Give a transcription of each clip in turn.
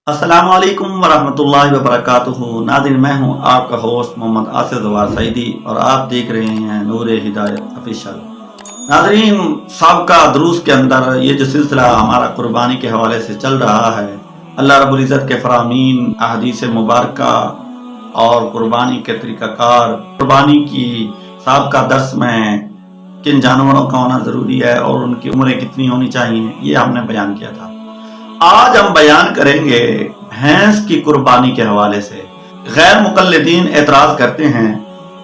अस्सलाम वालेकुम वरहमतुल्लाहि वबरकातुहू। नाज़रीन, मैं हूँ आपका होस्ट मोहम्मद आसिफ ज़वार सईदी और आप देख रहे हैं नूरे हिदायत ऑफिशियल। नाज़रीन, साबका दुरूस के अंदर ये जो सिलसिला हमारा कुर्बानी के हवाले से चल रहा है, अल्लाह रब्बुल इज़्ज़त के फरामीन, अहदीस मुबारका और कुर्बानी के तरीक़ाकार, कुर्बानी की साबका दर्स में किन जानवरों का होना ज़रूरी है और उनकी उम्रें कितनी होनी चाहिए, ये हमने बयान किया था। आज हम बयान करेंगे भैंस की कुर्बानी के हवाले से। गैर मुकल्लिदीन एतराज़ करते हैं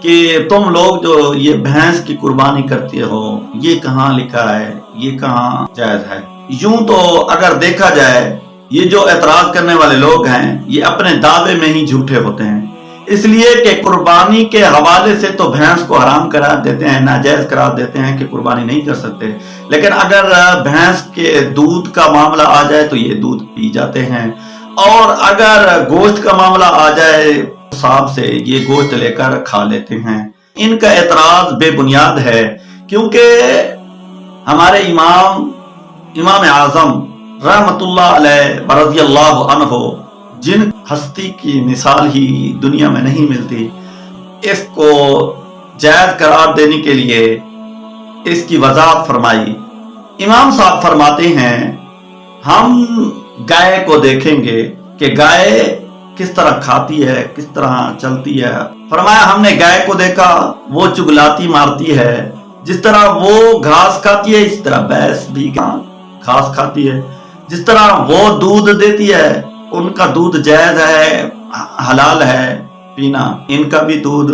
कि तुम लोग जो ये भैंस की कुर्बानी करते हो, ये कहाँ लिखा है, ये कहाँ जायज़ है। यूं तो अगर देखा जाए, ये जो एतराज़ करने वाले लोग हैं, ये अपने दावे में ही झूठे होते हैं। इसलिए कि कुर्बानी के हवाले से तो भैंस को हराम करार देते हैं, नाजायज करार देते हैं कि कुर्बानी नहीं कर सकते। लेकिन अगर भैंस के दूध का मामला आ जाए तो ये दूध पी जाते हैं, और अगर गोश्त का मामला आ जाए हिसाब से ये गोश्त लेकर खा लेते हैं। इनका एतराज बेबुनियाद है, क्योंकि हमारे इमाम आज़म रहमतुल्लाह अलैह व रज़ियल्लाहु अन्हु, जिन हस्ती की मिसाल ही दुनिया में नहीं मिलती, इसको जायज़ करार देने के लिए इसकी वजाहत फरमाई। इमाम साहब फरमाते हैं, हम गाय को देखेंगे कि गाय किस तरह खाती है, किस तरह चलती है। फरमाया, हमने गाय को देखा, वो चुगलाती मारती है। जिस तरह वो घास खाती है, इस तरह भैंस भी घास खाती है। जिस तरह वो दूध देती है, उनका दूध जायज़ है, हलाल है पीना, इनका भी दूध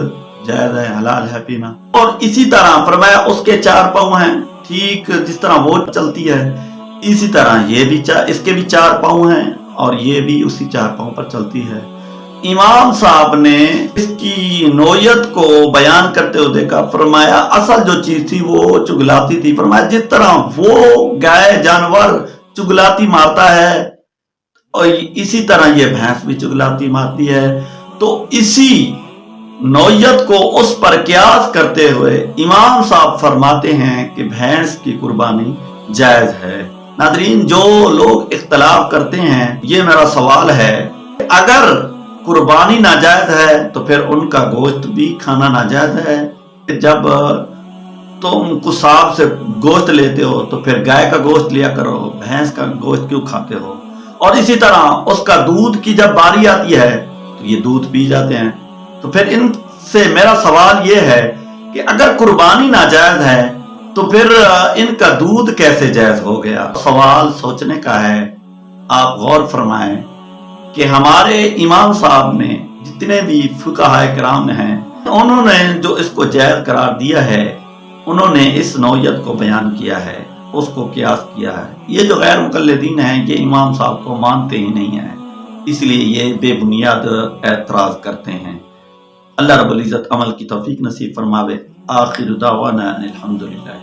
जायज़ है, हलाल है पीना। और इसी तरह फरमाया, उसके 4 पाँव हैं, ठीक जिस तरह वो चलती है, इसी तरह ये भी इसके भी 4 पाँव हैं और ये भी उसी 4 पाँव पर चलती है। इमाम साहब ने इसकी नोयत को बयान करते हुए देखा, फरमाया असल जो चीज थी वो चुगलाती थी। फरमाया, जिस तरह वो गाय जानवर चुगलाती मारता है और इसी तरह ये भैंस भी चुगलाती मारती है। तो इसी नौयत को उस पर कियास करते हुए इमाम साहब फरमाते हैं कि भैंस की कुर्बानी जायज है। नादरीन, जो लोग इख्तलाफ करते हैं, ये मेरा सवाल है, अगर कुर्बानी नाजायज है तो फिर उनका गोश्त भी खाना नाजायज है। जब तुम कुसाब से गोश्त लेते हो तो फिर गाय का गोश्त लिया करो, भैंस का गोश्त क्यों खाते हो। और इसी तरह उसका दूध की जब बारी आती है तो ये दूध पी जाते हैं। तो फिर इनसे मेरा सवाल ये है कि अगर कुर्बानी नाजायज है तो फिर इनका दूध कैसे जायज हो गया। सवाल सोचने का है। आप गौर फरमाएं कि हमारे इमाम साहब ने, जितने भी फुक़हा किराम हैं, उन्होंने जो इसको जायज करार दिया है, उन्होंने इस नौयत को बयान किया है, उसको कियास किया है। ये जो गैर मुकल्लिदीन हैं, ये इमाम साहब को मानते ही नहीं हैं, इसलिए ये बेबुनियाद एतराज़ करते हैं। अल्लाह रब्बुल इज़्ज़त अमल की तौफीक नसीब फरमावे। आखिर दावाना अनिल हम्दुलिल्लाह।